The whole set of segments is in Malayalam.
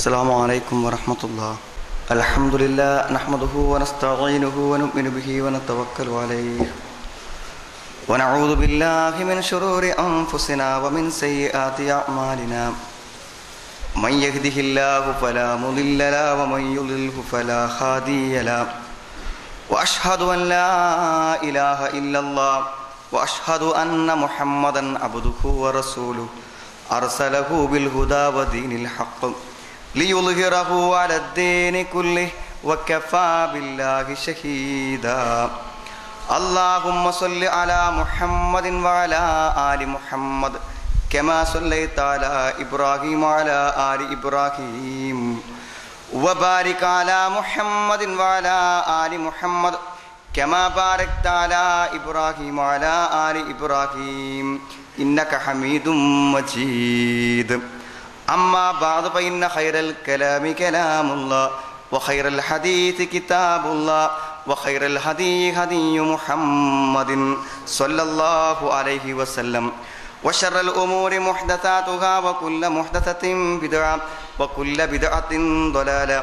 السلام عليكم ورحمة الله. الحمد لله نحمده ونستعينه ونؤمن به ونتوكل عليه ونعوذ بالله من شرور أنفسنا ومن سيئات أعمالنا من يهده الله فلا مضل له ومن يضلل فلا هادي له وأشهد أن لا إله إلا الله وأشهد أن محمدا عبده ورسوله أرسله بالهدى ودين الحق ليظهره على الدين كله وكفى بالله شهيدا. اللهم صل على محمد وعلى آل محمد كما صليت على إبراهيم وعلى آل إبراهيم وبارك على محمد وعلى آل محمد كما باركت على إبراهيم وعلى آل إبراهيم إنك حميد مجيد. أما بعد فإن خير الكلام كلام الله وخير الحديث كتاب الله وخير الهدي هدي محمد صلى الله عليه وسلم وشر الأمور محدثاتها وكل محدثة بدعة وكل بدعة ضلالة.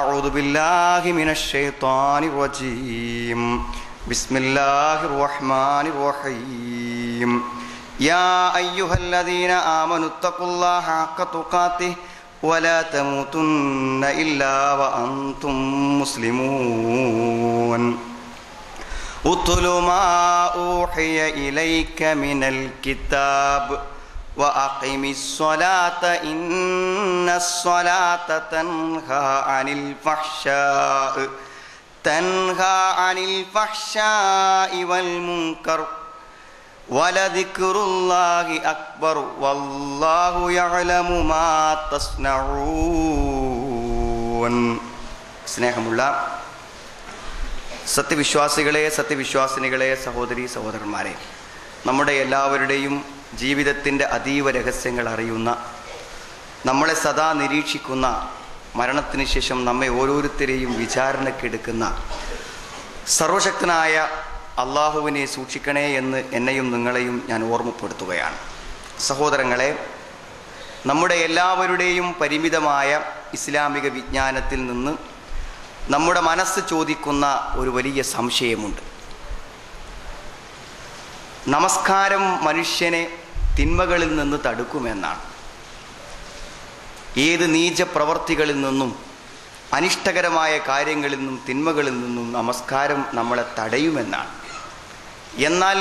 أعوذ بالله من الشيطان الرجيم. بسم الله الرحمن الرحيم. يا أيها الذين آمنوا اتقوا الله حق تقاته ولا تموتن إلا وأنتم مسلمون. اتل ما أوحي إليك من الكتاب وأقم الصلاة إن الصلاة تنهى عن الفحشاء والمنكر ولذكر الله أكبر والله يعلم ما تصنعون. സ്നേഹമുള്ള സത്യവിശ്വാസികളെ, സത്യവിശ്വാസിനികളെ, സഹോദരീ സഹോദരന്മാരെ, നമ്മുടെ എല്ലാവരുടെയും ജീവിതത്തിൻ്റെ അതീവ രഹസ്യങ്ങൾ അറിയുന്ന, നമ്മളെ സദാ നിരീക്ഷിക്കുന്ന, മരണത്തിന് ശേഷം നമ്മെ ഓരോരുത്തരെയും വിചാരണക്കെടുക്കുന്ന സർവശക്തനായ അള്ളാഹുവിനെ സൂക്ഷിക്കണേ എന്ന് എന്നെയും നിങ്ങളെയും ഞാൻ ഓർമ്മപ്പെടുത്തുകയാണ്. സഹോദരങ്ങളെ, നമ്മുടെ എല്ലാവരുടെയും പരിമിതമായ ഇസ്ലാമിക വിജ്ഞാനത്തിൽ നിന്ന് നമ്മുടെ മനസ്സ് ചോദിക്കുന്ന ഒരു വലിയ സംശയമുണ്ട്. നമസ്കാരം മനുഷ്യനെ തിന്മകളിൽ നിന്ന് തടുക്കുമെന്നാണ്. ഏത് നീച പ്രവർത്തികളിൽ നിന്നും, അനിഷ്ടകരമായ കാര്യങ്ങളിൽ നിന്നും, തിന്മകളിൽ നിന്നും നമസ്കാരം നമ്മളെ തടയുമെന്നാണ്. എന്നാൽ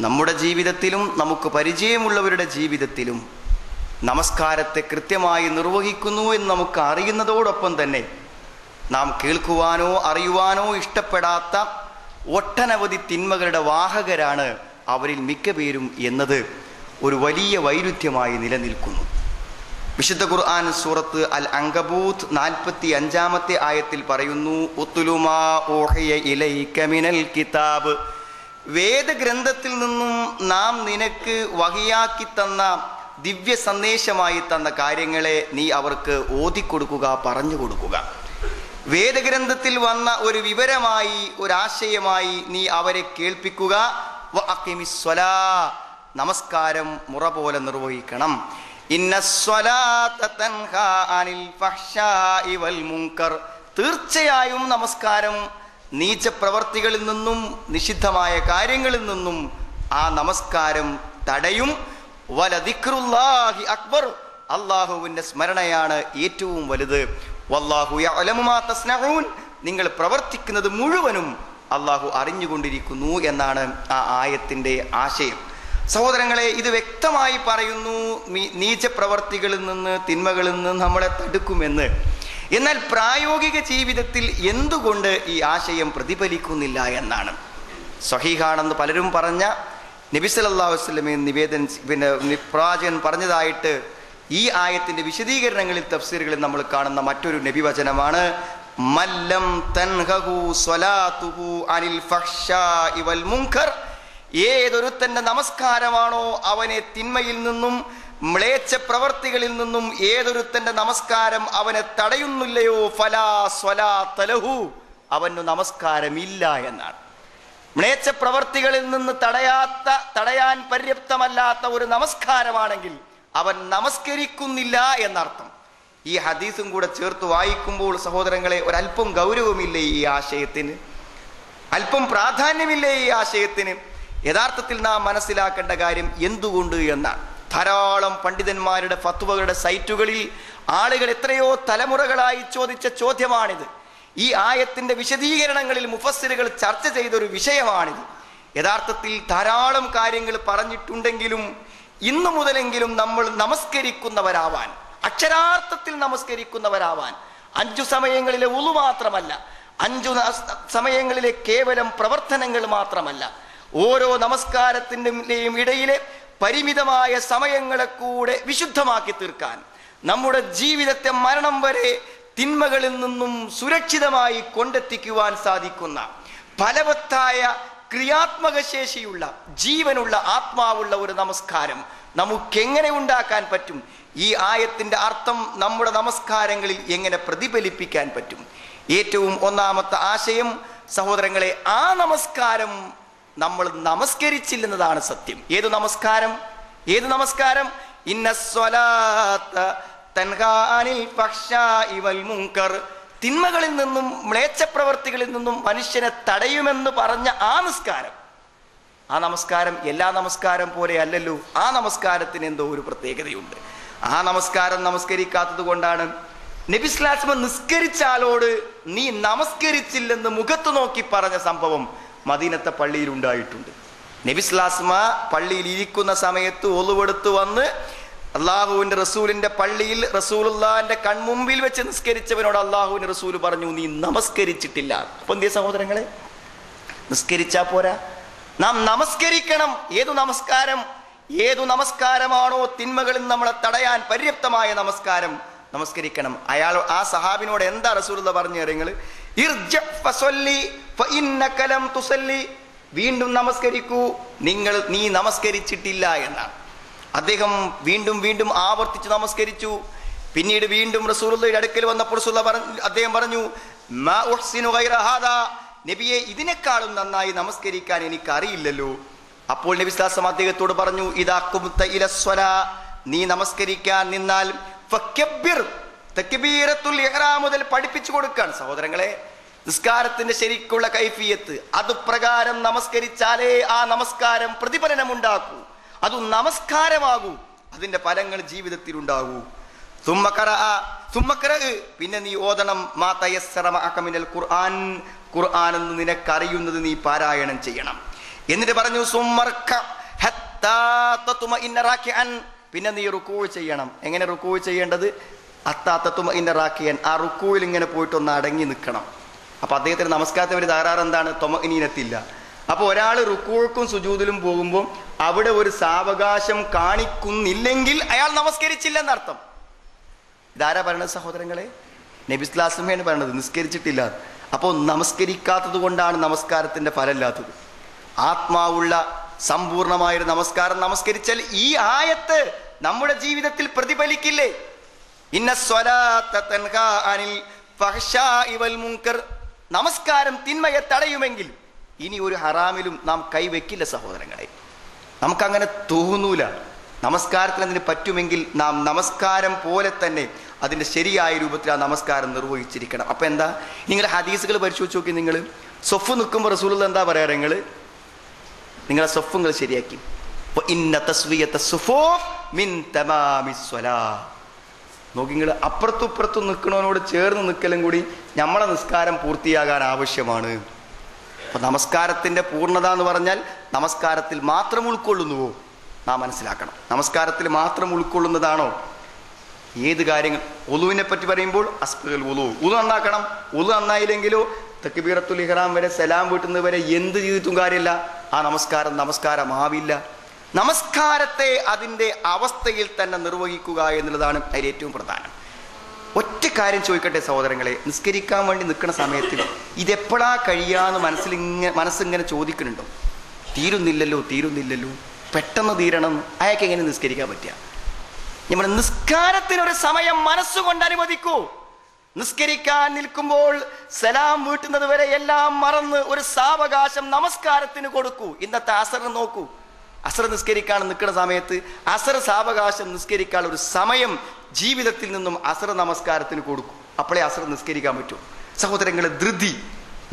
നമ്മുടെ ജീവിതത്തിലും നമുക്ക് പരിചയമുള്ളവരുടെ ജീവിതത്തിലും നമസ്കാരത്തെ കൃത്യമായി നിർവഹിക്കുന്നു എന്ന് നമുക്ക് അറിയുന്നതോടൊപ്പം തന്നെ നാം കേൾക്കുവാനോ അറിയുവാനോ ഇഷ്ടപ്പെടാത്ത ഒട്ടനവധി തിന്മകളുടെ വാഹകരാണ് അവരിൽ മിക്ക പേരും എന്നത് ഒരു വലിയ വൈരുദ്ധ്യമായി നിലനിൽക്കുന്നു. വിശുദ്ധ ഖുർആൻ സൂറത്ത് അൽ അങ്കബൂത്ത് 45-ാമത്തെ ആയത്തിൽ പറയുന്നു, ഉത്ലു മാ ഊഹിയ ഇലൈക മിനൽ കിതാബ്, വേദഗ്രന്ഥത്തിൽ നിന്നും നാം നിനക്ക് വഹിയാക്കി തന്ന ദിവ്യ സന്ദേശമായി തന്ന കാര്യങ്ങളെ നീ അവർക്ക് ഓതിക്കൊടുക്കുക, പറഞ്ഞു കൊടുക്കുക. വേദഗ്രന്ഥത്തിൽ വന്ന ഒരു വിവരമായി, ഒരാശയമായി നീ അവരെ കേൾപ്പിക്കുക. വഅഖിമിസ്സലാ, നമസ്കാരം മുറ പോലെ നിർവഹിക്കണം. ഇന്നസ്സലാത തൻഹാ അനിൽ ഫഹ്ശാഇ വൽ മുൻകർ, തീർച്ചയായും നമസ്കാരം നീച പ്രവർത്തികളിൽ നിന്നും നിഷിദ്ധമായ കാര്യങ്ങളിൽ നിന്നും ആ നമസ്കാരം തടയും. വലദിക്റുല്ലാഹി അക്ബർ, അല്ലാഹുവിൻ്റെ സ്മരണയാണ് ഏറ്റവും വലുത്. വല്ലാഹു യഅലമു മാ തസ്നഊൻ, നിങ്ങൾ പ്രവർത്തിക്കുന്നത് മുഴുവനും അല്ലാഹു അറിഞ്ഞുകൊണ്ടിരിക്കുന്നു എന്നാണ് ആ ആയത്തിൻ്റെ ആശയം. സഹോദരങ്ങളെ, ഇത് വ്യക്തമായി പറയുന്നു നീച പ്രവർത്തികളിൽ നിന്ന്, തിന്മകളിൽ നിന്ന് നമ്മളെ തടുക്കുമെന്ന്. എന്നാൽ പ്രായോഗിക ജീവിതത്തിൽ എന്തുകൊണ്ട് ഈ ആശയം പ്രതിഫലിക്കുന്നില്ല എന്നാണ്. സ്വഹീഹാണെന്ന് പലരും പറഞ്ഞ നബി സല്ലല്ലാഹു അലൈഹി വസല്ലമയെ പ്രവാചകൻ പറഞ്ഞതായിട്ട് ഈ ആയത്തിന്റെ വിശദീകരണങ്ങളിൽ, തഫ്സീറുകളിൽ നമ്മൾ കാണുന്ന മറ്റൊരു നബിവചനമാണ്, മല്ലം തൻഹു സ്വലാത്തുഹു അനിൽ ഫഹ്ശാഇ വൽ മുൻകർ, ഏതൊരുത്തന്റെ നമസ്കാരമാണോ അവനെ തിന്മയിൽ നിന്നും മ്ലേച്ഛ പ്രവർത്തികളിൽ നിന്നും ഏതൊരുത്തന്റെ നമസ്കാരം അവനെ തടയുന്നില്ലയോ, ഫലാ സ്വലാത്ത ലഹു, അവന് നമസ്കാരമില്ല എന്നാണ്. മ്ലേച്ഛ പ്രവർത്തികളിൽ നിന്ന് തടയാൻ പര്യാപ്തമല്ലാത്ത ഒരു നമസ്കാരമാണെങ്കിൽ അവൻ നമസ്കരിക്കുന്നില്ല എന്നർത്ഥം. ഈ ഹദീസും കൂടെ ചേർത്ത് വായിക്കുമ്പോൾ സഹോദരങ്ങളെ ഒരല്പം ഗൗരവമില്ലേ ഈ ആശയത്തിന്? അല്പം പ്രാധാന്യമില്ലേ ഈ ആശയത്തിന്? യഥാർത്ഥത്തിൽ നാം മനസ്സിലാക്കേണ്ട കാര്യം എന്തുകൊണ്ട് എന്നാണ്. ധാരാളം പണ്ഡിതന്മാരുടെ ഫത്വകളുടെ സൈറ്റുകളിൽ ആളുകൾ എത്രയോ തലമുറകളായി ചോദിച്ച ചോദ്യമാണിത്. ഈ ആയത്തിന്റെ വിശദീകരണങ്ങളിൽ മുഫസ്സിറുകൾ ചർച്ച ചെയ്തൊരു വിഷയമാണിത്. യഥാർത്ഥത്തിൽ ധാരാളം കാര്യങ്ങൾ പറഞ്ഞിട്ടുണ്ടെങ്കിലും ഇന്നു മുതലെങ്കിലും നമ്മൾ നമസ്കരിക്കുന്നവരാവാൻ, അക്ഷരാർത്ഥത്തിൽ നമസ്കരിക്കുന്നവരാവാൻ, 5 സമയങ്ങളിലെ ഉളു മാത്രമല്ല, 5 സമയങ്ങളിലെ കേവലം പ്രവർത്തനങ്ങൾ മാത്രമല്ല, ഓരോ നമസ്കാരത്തിൻ്റെയും ഇടയിലെ പരിമിതമായ സമയങ്ങളെ കൂടെ വിശുദ്ധമാക്കി തീർക്കാൻ, നമ്മുടെ ജീവിതത്തെ മരണം വരെ തിന്മകളിൽ നിന്നും സുരക്ഷിതമായി കൊണ്ടെത്തിക്കുവാൻ സാധിക്കുന്ന ഫലവത്തായ ക്രിയാത്മക ശേഷിയുള്ള ജീവനുള്ള ആത്മാവുള്ള ഒരു നമസ്കാരം നമുക്കെങ്ങനെ ഉണ്ടാക്കാൻ പറ്റും? ഈ ആയത്തിന്റെ അർത്ഥം നമ്മുടെ നമസ്കാരങ്ങളിൽ എങ്ങനെ പ്രതിഫലിപ്പിക്കാൻ പറ്റും? ഏറ്റവും ഒന്നാമത്തെ ആശയം സഹോദരങ്ങളെ, ആ നമസ്കാരം നമ്മൾ നമസ്കരിച്ചില്ലെന്നതാണ് സത്യം. ഏതു നമസ്കാരം? ഏതു നമസ്കാരം? ഇന്നസ്വലാത്ത തൻഹാ അനിൽ ഫഹ്ശാഇ വൽ മുൻകർ, തിന്മകളിൽ നിന്നും മ്ലേച്ഛപ്രവർത്തികളിൽ നിന്നും മനുഷ്യനെ തടയുമെന്ന് പറഞ്ഞ ആ നിസ്കാരം. ആ നമസ്കാരം എല്ലാ നമസ്കാരം പോലെ അല്ലല്ലോ. ആ നമസ്കാരത്തിന് എന്തോ ഒരു പ്രത്യേകതയുണ്ട്. ആ നമസ്കാരം നമസ്കരിക്കാത്തത് കൊണ്ടാണ് നബി സ്വല്ലല്ലാഹു അലൈഹി വസല്ലം നിസ്കരിച്ച ആളോട് നീ നമസ്കരിച്ചില്ലെന്ന് മുഖത്ത് നോക്കി പറഞ്ഞ സംഭവം മദീനത്തെ പള്ളിയിൽ ഉണ്ടായിട്ടുണ്ട്. നബി സ്വല്ലല്ലാഹു അലൈഹി വസല്ലം പള്ളിയിൽ ഇരിക്കുന്ന സമയത്ത് ഒളുവെടുത്ത് വന്ന് അള്ളാഹുവിന്റെ റസൂലിന്റെ പള്ളിയിൽ റസൂലുള്ളാഹിന്റെ കൺമുമ്പിൽ വെച്ച് നിസ്കരിച്ചവനോട് അള്ളാഹുവിന്റെ റസൂൽ പറഞ്ഞു, നീ നമസ്കരിച്ചിട്ടില്ല. അപ്പൊ എന്തേ സഹോദരങ്ങളെ, നിസ്കരിച്ചാ പോരാ, നാം നമസ്കരിക്കണം. ഏതു നമസ്കാരം? ഏതു നമസ്കാരമാണോ തിന്മകളിൽ നമ്മളെ തടയാൻ പര്യാപ്തമായ നമസ്കാരം, നമസ്കരിക്കണം. അയാൾ ആ സഹാബിനോട് എന്താ റസൂലുള്ളാഹി പറഞ്ഞു തരുന്നത്? ഇർജ ഫസല്ലി ഫഇന്നക ലം തുസല്ലി, വീണ്ടും നമസ്കരിക്കൂ, നീ നമസ്കരിച്ചിട്ടില്ല എന്നാണ്. അദ്ദേഹം വീണ്ടും വീണ്ടും ആവർത്തിച്ച് നമസ്കരിച്ചു. പിന്നീട് വീണ്ടും റസൂലുള്ളാഹിയുടെ അടുക്കൽ വന്നപ്പോൾ അദ്ദേഹം പറഞ്ഞു, മാ ഉഹ്സിനു ഗൈറ ഹാദാ, നബിയെ ഇതിനേക്കാളും നന്നായി നമസ്കരിക്കാൻ എനിക്ക് അറിയില്ലല്ലോ. അപ്പോൾ നബി സ്വല്ലല്ലാഹു അലൈഹി വസല്ലം അദ്ദേഹത്തോട് പറഞ്ഞു, ഇദാ ഖുംത ഇലസ്വലാ, നീ നമസ്കരിക്കാൻ നിന്നാൽ ഫക്കബ്ബിർ, തക്ബീറത്തുൽ ഇഹ്റാം മുതൽ പഠിപ്പിച്ചു കൊടുക്കാൻ. സഹോദരങ്ങളെ, നിസ്കാരത്തിന്റെ ശരിക്കുള്ള കൈഫിയത്ത് അത് പ്രകാരം നമസ്കരിച്ചാലേ ആ നമസ്കാരം പ്രതിഫലനം ഉണ്ടാക്കൂ, അത് നമസ്കാരമാകൂ, അതിന്റെ ഫലങ്ങൾ ജീവിതത്തിൽ ഉണ്ടാകൂ. പിന്നെ നീ ഓതണം മാ തയസ്സറ മഅക മിനൽ ഖുർആൻ, ഖുർആൻ എന്ന് നിനക്കറിയുന്നത് നീ പാരായണം ചെയ്യണം. എന്നിട്ട് പറഞ്ഞു സുമ്മർക ഹത്താ തത്മഇന്ന റാകിഅൻ, പിന്നെ നീ റുക്കൂ ചെയ്യണം. എങ്ങനെ റുക്കൂ ചെയ്യേണ്ടത്? ഹത്താ തത്മഇന്ന റാകിഅൻ, ആ റുക്കൂയിൽ ഇങ്ങനെ പോയിട്ട് ഒന്ന് അടങ്ങി നിൽക്കണം. അപ്പൊ അദ്ദേഹത്തിന് നമസ്കാരത്തിന് ഒരു തകരാറ് എന്താണ്? ത്വമഇനീനത്തില്ല. അപ്പൊ ഒരാൾ റുക്കൂക്കും സുജൂദിലും പോകുമ്പോൾ അവിടെ ഒരു സാവകാശം കാണിക്കുന്നില്ലെങ്കിൽ അയാൾ നമസ്കരിച്ചില്ലെന്നർത്ഥം. ഇതാരാ പറയണത് സഹോദരങ്ങളെ? നബി സ്വല്ലല്ലാഹു അലൈഹി വസല്ലം പറയണത്, നിസ്കരിച്ചിട്ടില്ല. അപ്പോൾ നമസ്കരിക്കാത്തത് കൊണ്ടാണ് നമസ്കാരത്തിന്റെ ഫലമില്ലാത്തത്. ആത്മാവുള്ള സമ്പൂർണമായൊരു നമസ്കാരം നമസ്കരിച്ചാൽ ഈ ആയത്ത് നമ്മുടെ ജീവിതത്തിൽ പ്രതിഫലിക്കില്ലേ? ഇന്ന സ്വലാത്ത തൻഹാ അനിൽ ഫഹ്ശാഇ വൽ മുൻകർ, നമസ്കാരം തിന്മയെ തടയുമെങ്കിൽ ഇനി ഒരു ഹറാമിലും നാം കൈവെക്കില്ല സഹോദരങ്ങളെ. നമുക്കങ്ങനെ തോന്നൂല. നമസ്കാരത്തിന് അതിന് പറ്റുമെങ്കിൽ നാം നമസ്കാരം പോലെ തന്നെ അതിൻ്റെ ശരിയായ രൂപത്തിൽ ആ നമസ്കാരം നിർവഹിച്ചിരിക്കണം. അപ്പം എന്താ, നിങ്ങൾ ഹദീസുകൾ പരിശോധിച്ച് നോക്കി. നിങ്ങൾ സൊഫ് നിൽക്കുമ്പോൾ റസൂലുള്ളാഹി എന്താ പറയാറ്? നിങ്ങളെ സൊഫ് നിങ്ങൾ ശരിയാക്കി. ഇന്ന തസ്വിയത സുഫൂഫ് മിൻ തമാമിസ് സ്വലാഹ്. നോക്കി, നിങ്ങൾ അപ്പുറത്തും ഇപ്പുറത്തും നിൽക്കണവനോട് ചേർന്ന് നിൽക്കലും കൂടി നമ്മളെ നിസ്കാരം പൂർത്തിയാകാൻ ആവശ്യമാണ്. അപ്പൊ നമസ്കാരത്തിന്റെ പൂർണ്ണത എന്ന് പറഞ്ഞാൽ നമസ്കാരത്തിൽ മാത്രം ഉൾക്കൊള്ളുന്നുവോ നാം മനസ്സിലാക്കണം. നമസ്കാരത്തിൽ മാത്രം ഉൾക്കൊള്ളുന്നതാണോ ഏത് കാര്യങ്ങൾ? ഉളുവിനെ പറ്റി പറയുമ്പോൾ അസ്ബിഗുൽ ഉളു, ഉളു നന്നാക്കണം. ഉളു നന്നായില്ലെങ്കിലോ തക്ബീറത്തുൽ ഇഹ്റാം വരെ സലാം വീട്ടുന്നത് വരെ എന്ത് ചെയ്തിട്ടും കാര്യമില്ല, ആ നമസ്കാരമാവില്ല. നമസ്കാരത്തെ അതിൻ്റെ അവസ്ഥയിൽ തന്നെ നിർവഹിക്കുക എന്നുള്ളതാണ് അതിൽ ഏറ്റവും പ്രധാനം. ഒറ്റ കാര്യം ചോദിക്കട്ടെ സഹോദരങ്ങളെ, നിസ്കരിക്കാൻ വേണ്ടി നിൽക്കുന്ന സമയത്ത് ഇതെപ്പോഴാ കഴിയാന്ന് മനസ്സിങ്ങനെ ചോദിക്കുന്നുണ്ടോ? തീരുന്നില്ലല്ലോ, പെട്ടെന്ന് തീരണം. അയാൾക്ക് എങ്ങനെ നിസ്കരിക്കാൻ പറ്റുക? നമ്മൾ നിസ്കാരത്തിനൊരു സമയം മനസ്സുകൊണ്ട് അനുവദിക്കൂ. നിസ്കരിക്കാൻ നിൽക്കുമ്പോൾ സലാം വീട്ടുന്നത് വരെ എല്ലാം മറന്ന് ഒരു സാവകാശം നമസ്കാരത്തിന് കൊടുക്കൂ. ഇന്നത്തെ അസർ നോക്കൂ. അസർ നിസ്കരിക്കാൻ നിൽക്കുന്ന സമയത്ത് അസർ സാവകാശം നിസ്കരിക്കാൻ ഒരു സമയം ജീവിതത്തിൽ നിന്നും അസ്ർ നമസ്കാരത്തിന് കൊടുക്കും. അപ്പോഴേ അസ്ർ നിസ്കരിക്കാൻ പറ്റൂ. സഹോദരങ്ങളെ, ധൃതി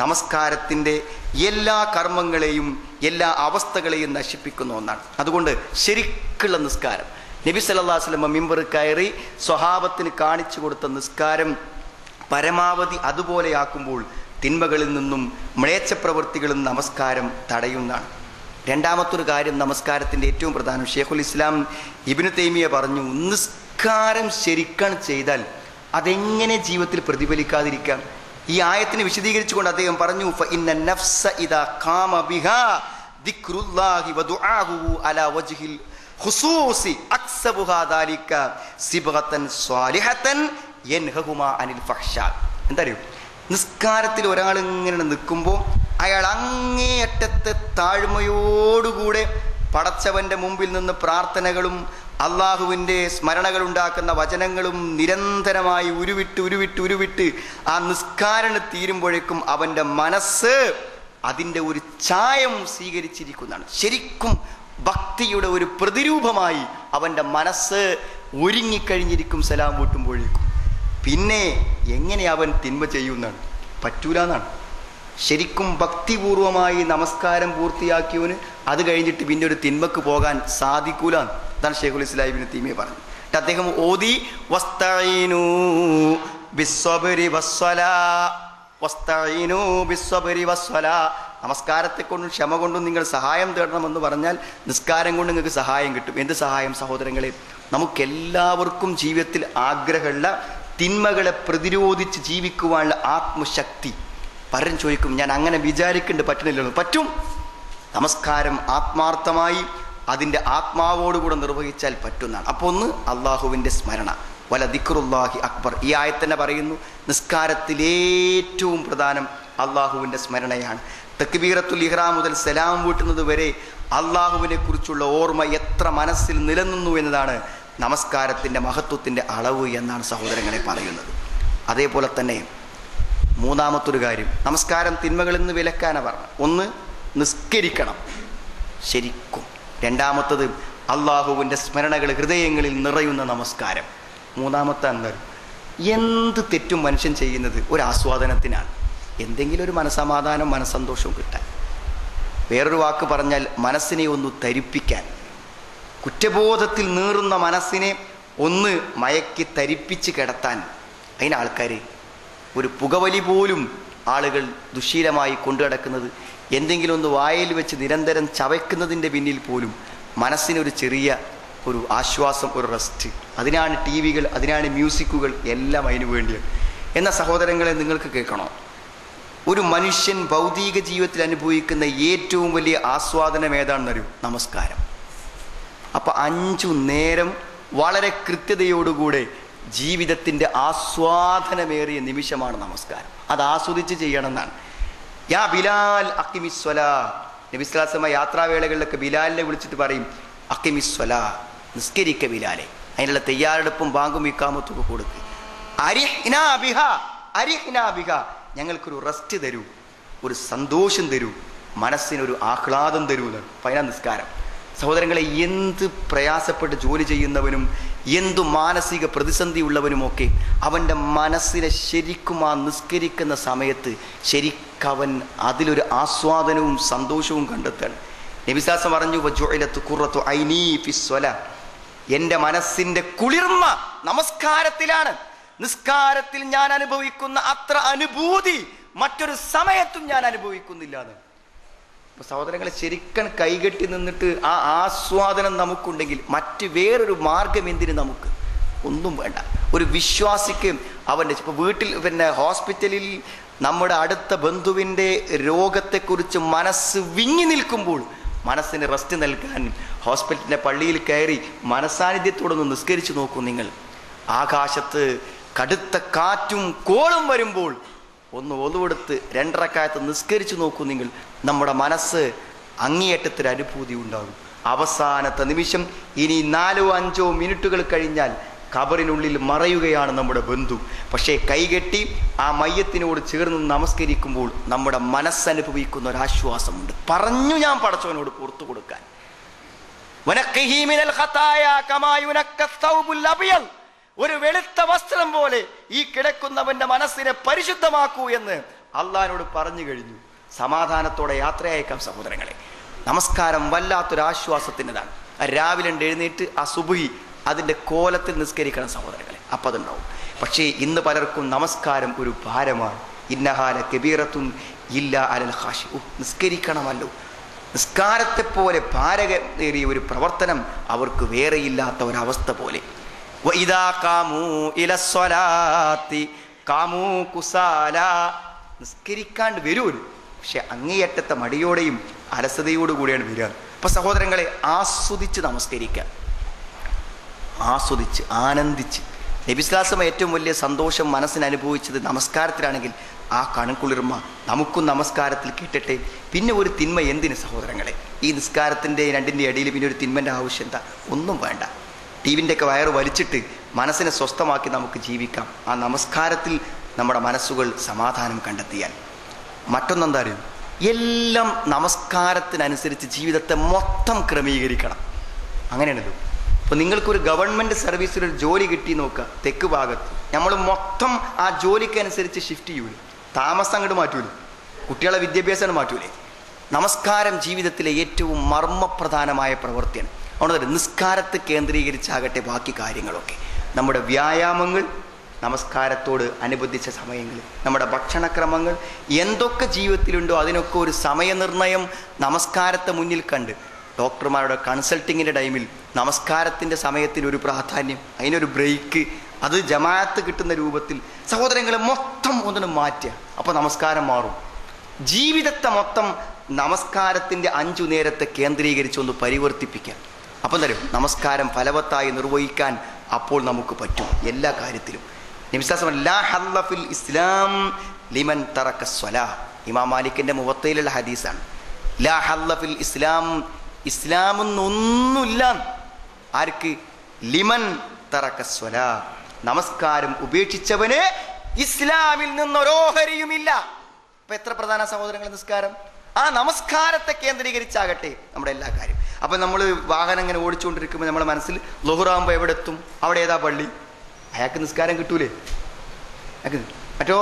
നമസ്കാരത്തിൻ്റെ എല്ലാ കർമ്മങ്ങളെയും എല്ലാ അവസ്ഥകളെയും നശിപ്പിക്കുന്ന ഒന്നാണ്. അതുകൊണ്ട് ശരിക്കുള്ള നിസ്കാരം, നബി സല്ലല്ലാഹു അലൈഹി വസല്ലം മിമ്പർ കയറി സ്വഹാബത്തിന് കാണിച്ചു കൊടുത്ത നിസ്കാരം പരമാവധി അതുപോലെയാക്കുമ്പോൾ തിന്മകളിൽ നിന്നും മ്ലേച്ഛപ്രവൃത്തികളിൽ നിന്നും നമസ്കാരം തടയുന്നതാണ്. രണ്ടാമത്തൊരു കാര്യം നമസ്കാരത്തിൻ്റെ ഏറ്റവും പ്രധാനം, ഷെയ്ഖുൽ ഇസ്ലാം ഇബ്നു തൈമിയ പറഞ്ഞു, നിസ്കാരം ശരിക്കണം ചെയ്താൽ അതെങ്ങനെ ജീവിതത്തിൽ പ്രതിഫലിക്കാതിരിക്കാം? ഈ ആയത്തിനെ വിശദീകരിച്ചുകൊണ്ട് അദ്ദേഹം പറഞ്ഞു, ഫഇന്ന നഫ്സ ഇദാ ഖാമ ബിഹാ ദിക്റുല്ലാഹി വദുആഹു അലാ വജ്ഹിൽ ഖുസൂസി അക്സബുഹാ ദാലിക സിബ്ഗതൻ സ്വാലിഹതൻ യൻഹുമാ അനിൽ ഫഹ്ശാ. എന്തറിയോ, നിസ്കാരത്തിൽ ഒരാൾ ഇങ്ങനെ നിൽക്കുമ്പോൾ അയാൾ അങ്ങേയറ്റത്തെ താഴ്മയോടുകൂടെ പടച്ചവന്റെ മുമ്പിൽ നിന്ന് പ്രാർത്ഥനകളും അള്ളാഹുവിൻ്റെ സ്മരണകളുണ്ടാക്കുന്ന വചനങ്ങളും നിരന്തരമായി ഉരുവിട്ട് ആ നിസ്കാരം തീരുമ്പോഴേക്കും അവൻ്റെ മനസ്സ് അതിൻ്റെ ഒരു ചായം സ്വീകരിച്ചിരിക്കുന്നതാണ്. ശരിക്കും ഭക്തിയുടെ ഒരു പ്രതിരൂപമായി അവൻ്റെ മനസ്സ് ഒരുങ്ങിക്കഴിഞ്ഞിരിക്കും സലാം വീട്ടുമ്പോഴേക്കും. പിന്നെ എങ്ങനെ അവൻ തിന്മ ചെയ്യുന്നതാണ്? പറ്റൂലെന്നാണ്. ശരിക്കും ഭക്തിപൂർവമായി നമസ്കാരം പൂർത്തിയാക്കിയവന് അത് കഴിഞ്ഞിട്ട് പിന്നെ ഒരു തിന്മക്ക് പോകാൻ സാധിക്കൂല. അതാണ് ഷെയ്ഖുൽ ഇസ്ലാം ഇബ്നു തൈമിയ പറഞ്ഞു. അദ്ദേഹം ഓതി വസ്തഈനൂ ബിസ്സബ്രി വസ്സലാ, വസ്തഈനൂ ബിസ്സബ്രി വസ്സലാ, നമസ്കാരത്തെ കൊണ്ടും ക്ഷമ കൊണ്ടും നിങ്ങൾ സഹായം തേടണമെന്ന് പറഞ്ഞാൽ നിസ്കാരം കൊണ്ട് നിങ്ങൾക്ക് സഹായം കിട്ടും. എന്ത് സഹായം സഹോദരങ്ങളെ? നമുക്കെല്ലാവർക്കും ജീവിതത്തിൽ ആഗ്രഹമുള്ള തിന്മകളെ പ്രതിരോധിച്ച് ജീവിക്കുവാനുള്ള ആത്മശക്തി. പലരും ചോദിക്കും, ഞാൻ അങ്ങനെ വിചാരിക്കേണ്ട പറ്റുന്നില്ലല്ലോ. പറ്റും. നമസ്കാരം ആത്മാർത്ഥമായി അതിൻ്റെ ആത്മാവോടുകൂടെ നിർവഹിച്ചാൽ പറ്റുന്നതാണ്. അപ്പോൾ ഒന്ന് അള്ളാഹുവിൻ്റെ സ്മരണ, വല ദിക്റുല്ലാഹി അക്ബർ. ഈ ആയത്തന്നെ പറയുന്നു, നിസ്കാരത്തിൽ ഏറ്റവും പ്രധാനം അള്ളാഹുവിൻ്റെ സ്മരണയാണ്. തക്ബീറത്തുൽ ഇഹ്റാം മുതൽ സലാം വീട്ടുന്നത് വരെ അള്ളാഹുവിനെ കുറിച്ചുള്ള ഓർമ്മ എത്ര മനസ്സിൽ നിലനിന്നു എന്നതാണ് നമസ്കാരത്തിൻ്റെ മഹത്വത്തിൻ്റെ അളവ് എന്നാണ് സഹോദരങ്ങളെ പറയുന്നത്. അതേപോലെ തന്നെ മൂന്നാമത്തൊരു കാര്യം, നമസ്കാരം തിന്മകളിൽ നിന്ന് വിലക്കാനാണ് പറഞ്ഞത്. ഒന്ന്, നിസ്കരിക്കണം ശരിക്കും. രണ്ടാമത്തത്, അള്ളാഹുവിൻ്റെ സ്മരണകൾ ഹൃദയങ്ങളിൽ നിറയുന്ന നമസ്കാരം. മൂന്നാമത്തെ എന്താണ്? എന്ത് തെറ്റും മനുഷ്യൻ ചെയ്യുന്നത് ഒരു ആസ്വാദനത്തിനാണ്, എന്തെങ്കിലും ഒരു മനസമാധാനം മനസ്സന്തോഷവും കിട്ടാൻ. വേറൊരു വാക്ക് പറഞ്ഞാൽ മനസ്സിനെ ഒന്ന് തരിപ്പിക്കാൻ. കുറ്റബോധത്തിൽ നീറുന്ന മനസ്സിനെ ഒന്ന് മയക്കി തരിപ്പിച്ച് കിടത്താൻ. അതിന് ആൾക്കാർ ഒരു പുകവലി പോലും ആളുകൾ ദുശ്ശീലമായി കൊണ്ടുനടക്കുന്നത്, എന്തെങ്കിലും ഒന്ന് വായിൽ വെച്ച് നിരന്തരം ചവയ്ക്കുന്നതിൻ്റെ പിന്നിൽ പോലും മനസ്സിനൊരു ചെറിയ ഒരു ആശ്വാസം, ഒരു റെസ്റ്റ്. അതിനാണ് ടി വികൾ, അതിനാണ് മ്യൂസിക്കുകൾ, എല്ലാം അതിനു വേണ്ടിയാണ്. എന്ന സഹോദരങ്ങളെ, നിങ്ങൾക്ക് കേൾക്കണോ, ഒരു മനുഷ്യൻ ഭൗതിക ജീവിതത്തിൽ അനുഭവിക്കുന്ന ഏറ്റവും വലിയ ആസ്വാദനം ഏതാണെന്നറിയൂ? നമസ്കാരം. അപ്പം 5 നേരം വളരെ കൃത്യതയോടുകൂടെ ജീവിതത്തിൻ്റെ ആസ്വാദനമേറിയ നിമിഷമാണ് നമസ്കാരം. അത് ആസ്വദിച്ച് ചെയ്യണം എന്നാണ്. യാ ബിലാൽ അഖിമിസ്വലാ. നബി സ്വല്ലല്ലാഹു അലൈഹി വസല്ലം യാത്രാവേളകളിലൊക്കെ ബിലാലിനെ വിളിച്ചിട്ട് പറയും, അഖിമിസ്വലാ, നിസ്കരിക്ക ബിലാലെ. അതിനുള്ള തയ്യാറെടുപ്പും ബാങ്കും ഇഖാമത്തും കൊടുക്കുക. അരിഹ്നാ ബിഹാ, അരിഹ്നാ ബിഹാ, ഞങ്ങൾക്കൊരു റെസ്റ്റ് തരൂ, ഒരു സന്തോഷം തരൂ, മനസ്സിനൊരു ആഹ്ലാദം തരൂ എന്നാണ്. പതിനാ നിസ്കാരം. സഹോദരങ്ങളെ, എന്ത് പ്രയാസപ്പെട്ട് ജോലി ചെയ്യുന്നവനും എന്തു മാനസിക പ്രതിസന്ധി ഉള്ളവനുമൊക്കെ അവൻ്റെ മനസ്സിനെ ശരിക്കും ആ നിസ്കരിക്കുന്ന സമയത്ത് ശരിക്കവൻ അതിലൊരു ആസ്വാദനവും സന്തോഷവും കണ്ടെത്താണ്. നബി സല്ലല്ലാഹു അലൈഹി വസല്ലം പറഞ്ഞു, വജുഇലതു ഖുറത്തു ഐനി ഫിസ്സലാ, എൻ്റെ മനസ്സിൻ്റെ കുളിർമ നമസ്കാരത്തിലാണ്. നിസ്കാരത്തിൽ ഞാൻ അനുഭവിക്കുന്ന അത്ര അനുഭൂതി മറ്റൊരു സമയത്തും ഞാൻ അനുഭവിക്കുന്നില്ല എന്ന്. അപ്പോൾ സഹോദരങ്ങളെ, ശരിക്കും കൈകെട്ടി നിന്നിട്ട് ആ ആസ്വാദനം നമുക്കുണ്ടെങ്കിൽ മറ്റ് വേറൊരു മാർഗം എന്തിന് നമുക്ക്? ഒന്നും വേണ്ട. ഒരു വിശ്വാസിക്ക് അവൻ്റെ ഇപ്പോൾ വീട്ടിൽ ഹോസ്പിറ്റലിൽ നമ്മുടെ അടുത്ത ബന്ധുവിൻ്റെ രോഗത്തെക്കുറിച്ച് മനസ്സ് വിങ്ങി നിൽക്കുമ്പോൾ മനസ്സിന് റെസ്റ്റ് നൽകാൻ ഹോസ്പിറ്റലിൻ്റെ പള്ളിയിൽ കയറി മനസാന്നിധ്യത്തോടൊന്ന് നിസ്കരിച്ച് നോക്കൂ നിങ്ങൾ. ആകാശത്ത് കടുത്ത കാറ്റും കോളും വരുമ്പോൾ ഒന്ന് ഒതുവെടുത്ത് 2 റക്അത്ത് നിസ്കരിച്ച് നോക്കൂ നിങ്ങൾ. നമ്മുടെ മനസ്സ് അങ്ങേയറ്റത്തൊരു അനുഭൂതി ഉണ്ടാകും. അവസാനത്തെ നിമിഷം ഇനി 4-5 മിനിറ്റുകൾ കഴിഞ്ഞാൽ ഖബറിനുള്ളിൽ മറയുകയാണ് നമ്മുടെ ബന്ധു. പക്ഷേ കൈകെട്ടി ആ മയ്യത്തിനോട് ചേർന്ന് നമസ്കരിക്കുമ്പോൾ നമ്മുടെ മനസ്സനുഭവിക്കുന്ന ഒരാശ്വാസമുണ്ട്. പറഞ്ഞു ഞാൻ പടച്ചവനോട് പുറത്തു കൊടുക്കാൻ. ഒരു വെളുത്ത വസ്ത്രം പോലെ ഈ കിടക്കുന്നവന്റെ മനസ്സിനെ പരിശുദ്ധമാക്കൂ എന്ന് അള്ളാഹിനോട് പറഞ്ഞു കഴിഞ്ഞു. സമാധാനത്തോടെ യാത്രയയക്കാം സഹോദരങ്ങളെ. നമസ്കാരം വല്ലാത്തൊരു ആശ്വാസത്തിൻ്റെതാണ്. രാവിലെ എഴുന്നേറ്റ് ആ സുബ്ഹി അതിൻ്റെ കോലത്തിൽ നിസ്കരിക്കണം സഹോദരങ്ങളെ, അപ്പം അതുണ്ടാവും. പക്ഷേ ഇന്ന് പലർക്കും നമസ്കാരം ഒരു ഭാരമാണ്. ഇന്നഹാല കബീറത്തുൻ ഇല്ല അലൽ ഖാശി. നിസ്കരിക്കണമല്ലോ, നിസ്കാരത്തെ പോലെ ഭാരമേറിയ ഒരു പ്രവർത്തനം അവർക്ക് വേറെയില്ലാത്ത ഒരവസ്ഥ പോലെ. വഇദാ ഖാമൂ ഇലസ്സലാത്തി ഖാമൂ കുസാലാ. നിസ്കരിക്കാണ്ട് വരുമല്ലോ, പക്ഷെ അങ്ങേയറ്റത്തെ മടിയോടെയും അലസതയോടു കൂടിയാണ് വരിക. അപ്പം സഹോദരങ്ങളെ, ആസ്വദിച്ച് നമസ്കരിക്കുക, ആസ്വദിച്ച് ആനന്ദിച്ച്. നബി സ്വല്ലല്ലാഹു അലൈഹി വസല്ലം ഏറ്റവും വലിയ സന്തോഷം മനസ്സിന് അനുഭവിച്ചത് നമസ്കാരത്തിലാണെങ്കിൽ ആ കണക്കുളിർമ നമുക്കും നമസ്കാരത്തിൽ കിട്ടട്ടെ. പിന്നെ ഒരു തിന്മ എന്തിന് സഹോദരങ്ങളെ? ഈ നിസ്കാരത്തിൻ്റെ രണ്ടിൻ്റെ ഇടയിൽ പിന്നെ ഒരു തിന്മൻ്റെ ആവശ്യം എന്താ? ഒന്നും വേണ്ട. ടിവിൻ്റെ ഒക്കെ വയറ് വലിച്ചിട്ട് മനസ്സിനെ സ്വസ്ഥമാക്കി നമുക്ക് ജീവിക്കാം. ആ നമസ്കാരത്തിൽ നമ്മുടെ മനസ്സുകൾ സമാധാനം കണ്ടെത്തിയാൽ. മറ്റൊന്നെന്താ അറിയും? എല്ലാം നമസ്കാരത്തിനനുസരിച്ച് ജീവിതത്തെ മൊത്തം ക്രമീകരിക്കണം. അങ്ങനെയാണല്ലോ. അപ്പോൾ നിങ്ങൾക്കൊരു ഗവൺമെൻറ് സർവീസിലൊരു ജോലി കിട്ടി നോക്കുക, തെക്ക് ഭാഗത്ത് നമ്മൾ മൊത്തം ആ ജോലിക്കനുസരിച്ച് ഷിഫ്റ്റ് ചെയ്യൂലേ, താമസം അങ്ങോട്ട് മാറ്റൂലേ, കുട്ടികളെ വിദ്യാഭ്യാസം മാറ്റൂലേ. നമസ്കാരം ജീവിതത്തിലെ ഏറ്റവും മർമ്മപ്രധാനമായ പ്രവൃത്തിയാണ്. അതുകൊണ്ട് നിസ്കാരത്തെ കേന്ദ്രീകരിച്ചാകട്ടെ ബാക്കി കാര്യങ്ങളൊക്കെ. നമ്മുടെ വ്യായാമങ്ങൾ നമസ്കാരത്തോട് അനുബന്ധിച്ച സമയങ്ങൾ, നമ്മുടെ ഭക്ഷണക്രമങ്ങൾ, എന്തൊക്കെ ജീവിതത്തിലുണ്ടോ അതിനൊക്കെ ഒരു സമയനിർണയം നമസ്കാരത്തെ മുന്നിൽ കണ്ട്. ഡോക്ടർമാരുടെ കൺസൾട്ടിങ്ങിൻ്റെ ടൈമിൽ നമസ്കാരത്തിൻ്റെ സമയത്തിന് ഒരു പ്രാധാന്യം, അതിനൊരു ബ്രേക്ക്, അത് ജമാഅത്ത് കിട്ടുന്ന രൂപത്തിൽ സഹോദരങ്ങളെ മൊത്തം ഒന്നിനും മാറ്റുക. അപ്പോൾ നമസ്കാരം മാറും. ജീവിതത്തെ മൊത്തം നമസ്കാരത്തിൻ്റെ 5 നേരത്തെ കേന്ദ്രീകരിച്ചൊന്ന് പരിവർത്തിപ്പിക്കുക. അപ്പം എന്താ പറയുക? നമസ്കാരം ഫലവത്തായി നിർവഹിക്കാൻ അപ്പോൾ നമുക്ക് പറ്റും എല്ലാ കാര്യത്തിലും. നബി സല്ലല്ലാഹു അലൈഹി വസല്ലം ലാ ഹല്ല ഫിൽ ഇസ്ലാം ലിമൻ തറക സ്വലാഹ്. ഇമാം മാലിക്കിൻ്റെ മുവത്തയിലുള്ള ഹദീസാണ്. ലാ ഹല്ല ഫിൽ ഇസ്ലാം, ഇസ്ലാമെന്നൊന്നുമില്ല ആർക്ക്? ലിമൻ തറക സ്വലാഹ്, നമസ്കാരം ഉപേക്ഷിച്ചവന് ഇസ്ലാമിൽ നിന്നൊരോഹരിയുമില്ല. അപ്പൊ എത്ര പ്രധാന സഹോദരങ്ങൾ നിസ്കാരം. ആ നമസ്കാരത്തെ കേന്ദ്രീകരിച്ചാകട്ടെ നമ്മുടെ എല്ലാ കാര്യം. അപ്പം നമ്മൾ വാഹനം ഇങ്ങനെ ഓടിച്ചുകൊണ്ടിരിക്കുമ്പോൾ നമ്മുടെ മനസ്സിൽ ളുഹ്റാകുമ്പോൾ എവിടെ എത്തും? അവിടെ ഏതാ പള്ളി? അയാൾക്ക് നിസ്കാരം കിട്ടൂലേ? മറ്റോ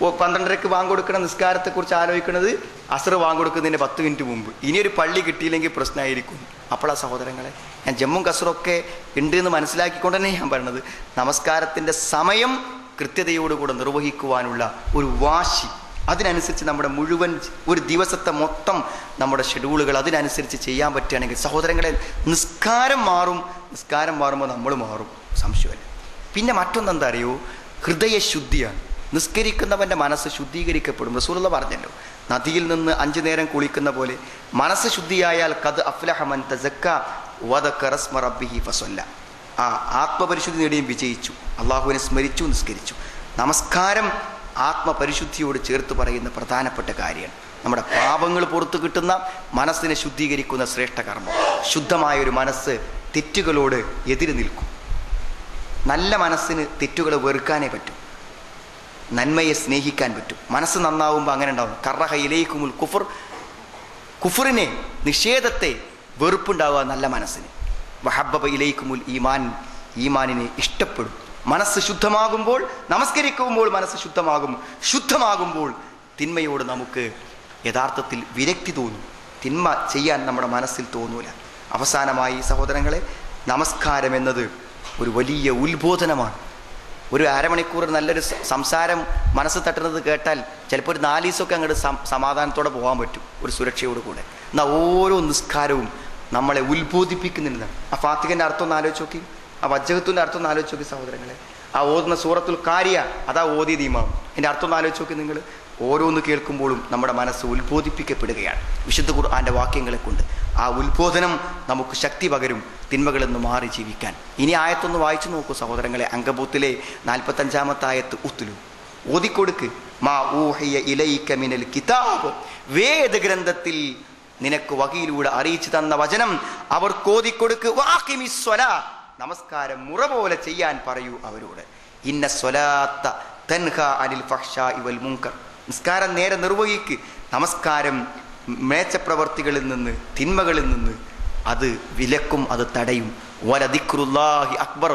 12:30 വാങ്ങ് കൊടുക്കണ നിസ്കാരത്തെക്കുറിച്ച് ആലോചിക്കുന്നത് അസർ വാങ്ങ് കൊടുക്കുന്നതിൻ്റെ 10 മിനിറ്റ് മുമ്പ്. ഇനിയൊരു പള്ളി കിട്ടിയില്ലെങ്കിൽ പ്രശ്നമായിരിക്കും. അപ്പോഴാ സഹോദരങ്ങളെ ഞാൻ ജമ്മും കസറൊക്കെ ഉണ്ട് എന്ന് മനസ്സിലാക്കിക്കൊണ്ട് തന്നെ ഞാൻ പറഞ്ഞത്, നമസ്കാരത്തിൻ്റെ സമയം കൃത്യതയോടുകൂടെ നിർവഹിക്കുവാനുള്ള ഒരു വാശി, അതിനനുസരിച്ച് നമ്മുടെ മുഴുവൻ ഒരു ദിവസത്തെ മൊത്തം നമ്മുടെ ഷെഡ്യൂളുകൾ അതിനനുസരിച്ച് ചെയ്യാൻ പറ്റുകയാണെങ്കിൽ സഹോദരങ്ങളെ നിസ്കാരം മാറും. നിസ്കാരം മാറുമ്പോൾ നമ്മൾ മാറും, സംശയമല്ല. പിന്നെ മറ്റൊന്നെന്താ അറിയോ? ഹൃദയശുദ്ധിയാണ്. നിസ്കരിക്കുന്നവൻ്റെ മനസ്സ് ശുദ്ധീകരിക്കപ്പെടും. റസൂലുള്ളാഹി പറഞ്ഞല്ലോ, നദിയിൽ നിന്ന് 5 നേരം കുളിക്കുന്ന പോലെ മനസ്സ് ശുദ്ധിയായാൽ ഖദ് അഫ്ലഹ മൻ തസക്ക വദക്കറ സ്മ റബ്ബിഹി ഫസല്ല. ആ ആത്മപരിശുദ്ധി നേടിയും വിജയിച്ചു, അള്ളാഹുവിനെ സ്മരിച്ചു, നിസ്കരിച്ചു. നമസ്കാരം ആത്മപരിശുദ്ധിയോട് ചേർത്ത് പറയുന്ന പ്രധാനപ്പെട്ട കാര്യമാണ്. നമ്മുടെ പാപങ്ങൾ പുറത്തു കിട്ടുന്ന, മനസ്സിനെ ശുദ്ധീകരിക്കുന്ന ശ്രേഷ്ഠ കർമ്മം. ശുദ്ധമായൊരു മനസ്സ് തെറ്റുകളോട് എതിര് നിൽക്കും. നല്ല മനസ്സിന് തെറ്റുകൾ വെറുക്കാനേ പറ്റും, നന്മയെ സ്നേഹിക്കാൻ പറ്റും. മനസ്സ് നന്നാവുമ്പോൾ അങ്ങനെ ഉണ്ടാവും. കറഹ ഇലൈക്കുമുൽ കുഫർ, കുഫറിനെ, നിഷേധത്തെ വെറുപ്പുണ്ടാവുക നല്ല മനസ്സിന്. വഹബ്ബബ ഇലൈക്കുമുൽ ഈമാൻ, ഈമാനിനെ ഇഷ്ടപ്പെടും. മനസ്സ് ശുദ്ധമാകുമ്പോൾ, നമസ്കരിക്കുമ്പോൾ മനസ്സ് ശുദ്ധമാകും. ശുദ്ധമാകുമ്പോൾ തിന്മയോട് നമുക്ക് യഥാർത്ഥത്തിൽ വിരക്തി തോന്നും. തിന്മ ചെയ്യാൻ നമ്മുടെ മനസ്സിൽ തോന്നൂല. അവസാനമായി സഹോദരങ്ങളെ, നമസ്കാരം എന്നത് ഒരു വലിയ ഉത്ബോധനമാണ്. ഒരു അരമണിക്കൂർ നല്ലൊരു സംസാരം മനസ്സ് തട്ടുന്നത് കേട്ടാൽ ചിലപ്പോൾ ഒരു 4 ദിവസമൊക്കെ അങ്ങോട്ട് സമാധാനത്തോടെ പോകാൻ പറ്റും, ഒരു സുരക്ഷയോട് കൂടെ. എന്നാൽ ഓരോ നിസ്കാരവും നമ്മളെ ഉത്ബോധിപ്പിക്കുന്നുണ്ട്. ആ ഫാത്തിഹൻ്റെ അർത്ഥം ഒന്ന് ആലോചിച്ച് നോക്കി, ആ വജ്ജഹത്തിൻ്റെ അർത്ഥം ഒന്ന് ആലോചിച്ച് നോക്കി സഹോദരങ്ങളെ. ആ ഓതുന്ന സൂറത്തുൽ കാരിയ, അതാ ഓതിയത് ഇമാം. എൻ്റെ അർത്ഥം ഒന്ന് ആലോചിച്ച് നോക്കി നിങ്ങൾ. ഓരോന്ന് കേൾക്കുമ്പോഴും നമ്മുടെ മനസ്സ് ഉത്ബോധിപ്പിക്കപ്പെടുകയാണ് വിശുദ്ധ ഖുർആന്റെ വാക്യങ്ങളെ കൊണ്ട്. ആ ഉത്ബോധനം നമുക്ക് ശക്തി പകരും തിന്മകളിൽ നിന്ന് മാറി ജീവിക്കാൻ. ഇനി ആയത്തൊന്ന് വായിച്ചു നോക്കൂ സഹോദരങ്ങളെ. അങ്കബൂത്തിലെ 45-ാമത്തെ ആയത്ത് ഉത്തുലു, ഓതിക്കൊടുക്ക്. മാ ഊഹിയ ഇലൈക മിനൽ കിതാബ്, വേദഗ്രന്ഥത്തിൽ നിനക്ക് വഹിയിലൂടെ അറിയിച്ചു തന്ന വചനം അവർക്ക് ഓതിക്കൊടുക്ക്. വാഖിമിസ് സ്വലാ, നമസ്കാരം മുറ പോലെ ചെയ്യാൻ പറയൂ അവരോട്. ഇന്ന സ്വലാത്ത തൻഹ അനിൽ ഫഹ്ശാഇ വൽ മുൻകർ, നിസ്കാരം നേരെ നിർവഹിക്ക്. നമസ്കാരം മേച്ചപ്രവർത്തികളിൽ നിന്ന്, തിന്മകളിൽ നിന്ന് അത് വിലക്കും, അത് തടയും. വലദിക്റുല്ലാഹി അക്ബർ,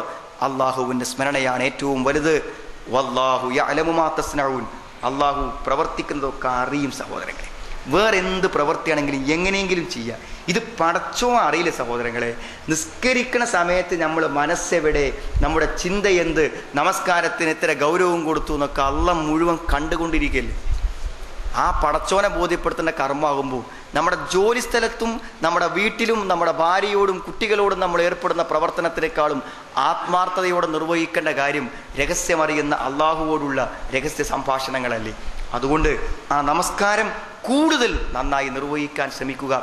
അള്ളാഹുവിൻ്റെ സ്മരണയാണ് ഏറ്റവും വലുത്. വല്ലാഹു യഅലമു മാ തസ്നഊൻ, അള്ളാഹു പ്രവർത്തിക്കുന്നതൊക്കെ അറിയും സഹോദരങ്ങളെ. വേറെ എന്ത് പ്രവൃത്തിയാണെങ്കിലും എങ്ങനെയെങ്കിലും ചെയ്യുക. ഇത് പടച്ചോ അറിയില്ല സഹോദരങ്ങളെ. നിസ്കരിക്കുന്ന സമയത്ത് നമ്മൾ മനസ്സെവിടെ, നമ്മുടെ ചിന്ത എന്ത്, നമസ്കാരത്തിന് എത്ര ഗൗരവം കൊടുത്തു എന്നൊക്കെ അള്ളാഹ് മുഴുവൻ കണ്ടുകൊണ്ടിരിക്കുകയല്ലേ. ആ പടച്ചോനെ ബോധ്യപ്പെടുത്തേണ്ട കർമ്മമാകുമ്പോൾ നമ്മുടെ ജോലി സ്ഥലത്തും നമ്മുടെ വീട്ടിലും നമ്മുടെ ഭാര്യയോടും കുട്ടികളോടും നമ്മൾ ഏർപ്പെടുന്ന പ്രവർത്തനത്തിനേക്കാളും ആത്മാർത്ഥതയോടെ നിർവഹിക്കേണ്ട കാര്യം രഹസ്യമറിയുന്ന അള്ളാഹുവോടുള്ള രഹസ്യ സംഭാഷണങ്ങളല്ലേ. അതുകൊണ്ട് ആ നമസ്കാരം കൂടുതൽ നന്നായി നിർവഹിക്കാൻ ശ്രമിക്കുക.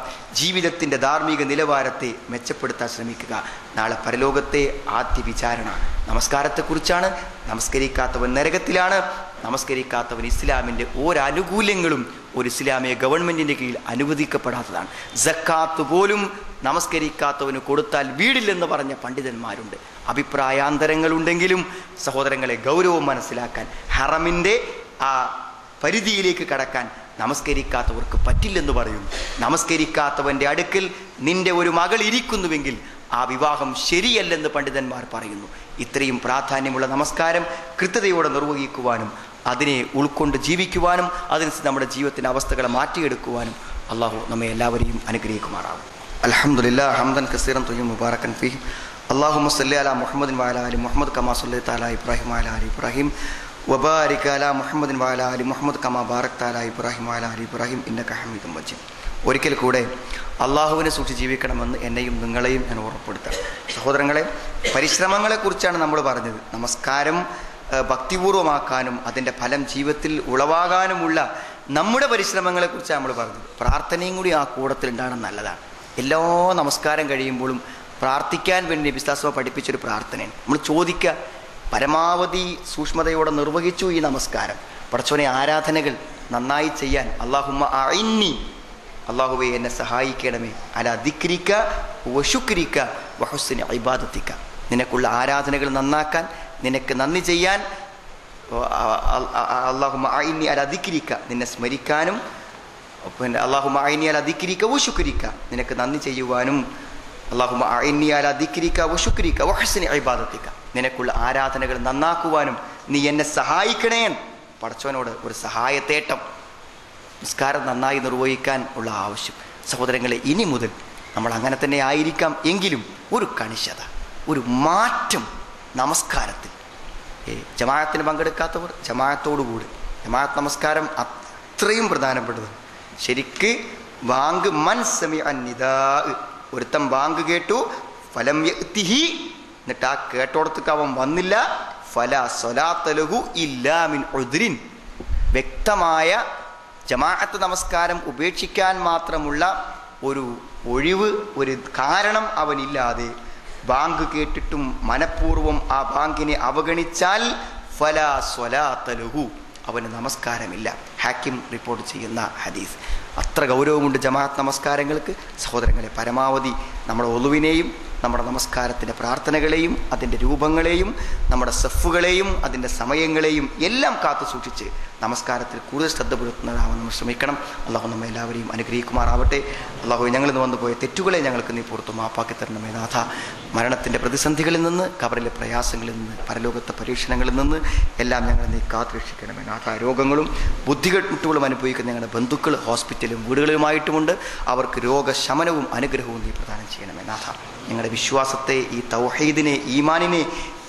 ജീവിതത്തിൻ്റെ ധാർമ്മിക നിലവാരത്തെ മെച്ചപ്പെടുത്താൻ ശ്രമിക്കുക. നാളെ പരലോകത്തെ ആദ്യ വിചാരണ നമസ്കാരത്തെക്കുറിച്ചാണ്. നമസ്കരിക്കാത്തവൻ നരകത്തിലാണ്. നമസ്കരിക്കാത്തവൻ ഇസ്ലാമിൻ്റെ ഒരാനുകൂല്യങ്ങളും ഒരു ഇസ്ലാമിക ഗവൺമെൻറ്റിൻ്റെ കീഴിൽ അനുവദിക്കപ്പെടാത്തതാണ്. സക്കാത്ത് പോലും നമസ്കരിക്കാത്തവന് കൊടുത്താൽ വീടില്ലെന്ന് പറഞ്ഞ പണ്ഡിതന്മാരുണ്ട്. അഭിപ്രായാന്തരങ്ങളുണ്ടെങ്കിലും സഹോദരങ്ങളെ ഗൗരവം മനസ്സിലാക്കാൻ, ഹറമിൻ്റെ ആ പരിധിയിലേക്ക് കടക്കാൻ നമസ്കരിക്കാത്തവർക്ക് പറ്റില്ലെന്ന് പറയുന്നു. നമസ്കരിക്കാത്തവൻ്റെ അടുക്കൽ നിന്റെ ഒരു മകൾ ഇരിക്കുന്നുവെങ്കിൽ ആ വിവാഹം ശരിയല്ലെന്ന് പണ്ഡിതന്മാർ പറയുന്നു. ഇത്രയും പ്രാധാന്യമുള്ള നമസ്കാരം കൃത്യതയോടെ നിർവഹിക്കുവാനും അതിനെ ഉൾക്കൊണ്ട് ജീവിക്കുവാനും അതിനനുസരിച്ച് നമ്മുടെ ജീവിതത്തിൻ്റെ അവസ്ഥകളെ മാറ്റിയെടുക്കുവാനും അള്ളാഹു നമ്മെ എല്ലാവരെയും അനുഗ്രഹിക്കുമാറാവും. അൽഹംദുലില്ലാഹ് ഹംദൻ കസീറൻ ത്വയ്യിബൻ മുബാറകൻ ഫീഹി. അല്ലാഹുമ്മ സ്വല്ലി അലാ മുഹമ്മദിൻ വഅലാ ആലി മുഹമ്മദ് കമാ സ്വല്ലൈത അലാ ഇബ്രാഹിം വഅലാ ആലി ഇബ്രാഹിം വബാരിക് അലാ മുഹമ്മദിൻ വഅലാ ആലി മുഹമ്മദ് കമാ ബാറക്ത അലാ ഇബ്രാഹിം വഅലാ ആലി ഇബ്രാഹിം ഇന്നക ഹമീദും മജീദ്. ഒരിക്കൽ കൂടെ അള്ളാഹുവിനെ സൂക്ഷിച്ച് ജീവിക്കണമെന്ന് എന്നെയും നിങ്ങളെയും ഞാൻ ഓർമ്മപ്പെടുത്താം. സഹോദരങ്ങളെ, പരിശ്രമങ്ങളെക്കുറിച്ചാണ് നമ്മൾ പറഞ്ഞത്. നമസ്കാരം ഭക്തിപൂർവമാക്കാനും അതിൻ്റെ ഫലം ജീവിതത്തിൽ ഉളവാകാനുമുള്ള നമ്മുടെ പരിശ്രമങ്ങളെക്കുറിച്ചാണ് നമ്മൾ പറഞ്ഞത്. പ്രാർത്ഥനയും കൂടി ആ കൂടത്തിൽ ഉണ്ടാകണം, നല്ലതാണ്. എല്ലാ നമസ്കാരം കഴിയുമ്പോഴും പ്രാർത്ഥിക്കാൻ വേണ്ടി നബി സ്വല്ലല്ലാഹു അലൈഹി വസല്ലം പഠിപ്പിച്ചൊരു പ്രാർത്ഥനയാണ്. നമ്മൾ ചോദിക്കുക, പരമാവധി സൂക്ഷ്മതയോടെ നിർവഹിച്ചു ഈ നമസ്കാരം. പടച്ചോനെ, ആരാധനകൾ നന്നായി ചെയ്യാൻ അല്ലാഹുമ്മ അഇന്നി, അല്ലാഹുവേ എന്നെ സഹായിക്കണമേ, അലാ ദിക്രിക വശുക്രിക വഹുസ്നി ഇബാദതിക, നിനക്കുള്ള ആരാധനകൾ നന്നാക്കാൻ, നിനക്ക് നന്ദി ചെയ്യാൻ. അല്ലാഹുമ്മ അഇന്നി അലാ ദിക്രിക, നിന്നെ സ്മരിക്കാനും. പിന്നെ അല്ലാഹുമ്മ അഇന്നി അലാ ദിക്രിക വശുക്രിക, നിനക്ക് നന്ദി ചെയ്യുവാനും. അല്ലാഹുമ്മ അഇന്നി അലാ ദിക്രിക വശുക്രിക വഹുസ്നി ഇബാദതിക, നിനക്കുള്ള ആരാധനകൾ നന്നാക്കുവാനും നീ എന്നെ സഹായിക്കണേ. പടച്ചവനോട് ഒരു സഹായത്തേട്ടം, നിസ്കാരം നന്നായി നിർവഹിക്കാൻ ഉള്ള ആവശ്യം. സഹോദരങ്ങളെ, ഇനി മുതൽ നമ്മൾ അങ്ങനെ തന്നെ ആയിരിക്കാം. എങ്കിലും ഒരു കണിശത, ഒരു മാറ്റം നമസ്കാരത്തിൽ. ജമാഅത്തിന് പങ്കെടുക്കാത്തവർ ജമാഅത്തോടുകൂടി, ജമാഅത്ത് നമസ്കാരം അത്രയും പ്രധാനപ്പെട്ടതാണ്. ശരിക്ക് ബാങ്ക് മൻ സമിഅ നിദാ, ഒരുത്തൻ ബാങ്ക് കേട്ടു, ഫലം യഅ്തിഹി, എന്നിട്ട് ആ കേട്ടോടത്തേക്ക് അവൻ വന്നില്ല, ഫലാ സ്വലാത്ത ലഹു ഇല്ലാ മിൻ ഉദ്രിൻ, വ്യക്തമായ ജമാഅത്ത് നമസ്കാരം ഉപേക്ഷിക്കാൻ മാത്രമുള്ള ഒരു ഒഴിവ്, ഒരു കാരണം അവനില്ലാതെ ബാങ്ക് കേട്ടിട്ടും മനഃപൂർവ്വം ആ ബാങ്കിനെ അവഗണിച്ചാൽ ഫലാ സ്വലാത്ത ലഹു, അവന് നമസ്കാരമില്ല. ഹാക്കിം റിപ്പോർട്ട് ചെയ്യുന്ന ഹദീസ്. അത്ര ഗൗരവമുണ്ട് ജമാഅത്ത് നമസ്കാരങ്ങൾക്ക്. സഹോദരങ്ങളെ, പരമാവധി നമ്മുടെ ഒളുവിനെയും നമ്മുടെ നമസ്കാരത്തിൻ്റെ പ്രാർത്ഥനകളെയും അതിൻ്റെ രൂപങ്ങളെയും നമ്മുടെ സഫുകളെയും അതിൻ്റെ സമയങ്ങളെയും എല്ലാം കാത്തു സൂക്ഷിച്ച് നമസ്കാരത്തിൽ കൂടുതൽ ശ്രദ്ധ പുലർത്തുന്നതാവാൻ നമ്മൾ ശ്രമിക്കണം. അള്ളാഹു നമ്മെ എല്ലാവരെയും അനുഗ്രഹിക്കുമാറാവട്ടെ. അള്ളാഹു ഞങ്ങളിൽ നിന്ന് വന്നുപോയ തെറ്റുകളെ ഞങ്ങൾക്ക് നീ പുറത്തു മാപ്പാക്കി തരണമേ നാഥ. മരണത്തിൻ്റെ പ്രതിസന്ധികളിൽ നിന്ന്, ഖബറിലെ പ്രയാസങ്ങളിൽ നിന്ന്, പരലോകത്തെ പരീക്ഷണങ്ങളിൽ നിന്ന് എല്ലാം ഞങ്ങളെ നീ കാത്തു രക്ഷിക്കണമേ നാഥ. രോഗങ്ങളും ബുദ്ധിമുട്ടുകളും അനുഭവിക്കുന്ന ഞങ്ങളുടെ ബന്ധുക്കൾ ഹോസ്പിറ്റലും വീടുകളുമായിട്ടുമുണ്ട്. അവർക്ക് രോഗശമനവും അനുഗ്രഹവും നീ പ്രദാനം ചെയ്യണമേ നാഥ. ഞങ്ങളുടെ വിശ്വാസത്തെ, ഈ തൗഹീദിനെ, ഈമാനിനെ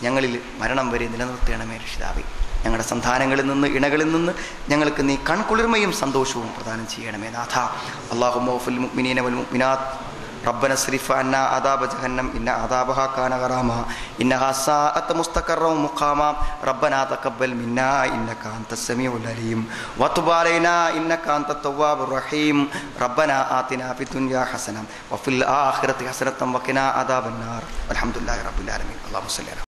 ഞങ്ങളിൽ മരണം വരെ നിലനിർത്തണമേ രക്ഷിതാവേ. ഞങ്ങളുടെ സന്താനങ്ങളിൽ നിന്ന്, ഇണകളിൽ നിന്ന് ഞങ്ങൾക്ക് നീ കൺകുളിർമയും സന്തോഷവും പ്രദാനം ചെയ്യണമേ നാഥ. അല്ലാഹുമ്മ ഫിൽ മുഅ്മിനീന വൽ മുഅ്മിനാത്ത് റബ്ബന സ്രിഫ് അന്നാ അദാബ ജഹന്നം ഇന്ന അദാബഹാ കാന ഗറാമ ഇന്നഹാ സാഅത്ത് മുസ്തഖറൻ മുഖാമ റബ്ബനാ തഖബ്ബൽ മിന്നാ ഇന്നക അൻതസ് സമീഉൽ അലീം വതുബ് അലൈനാ ഇന്നക അൻതത് തവ്വാബുർ റഹീം റബ്ബനാ ആതിനാ ഫിദ് ദുനിയാ ഹസന വഫിൽ ആഖിറതി ഹസനതൻ വഖിനാ അദാബന്നാർ. അൽഹംദുലില്ലാഹി റബ്ബിൽ ആലമീൻ. അല്ലാഹുമ്മ സ്വല്ലി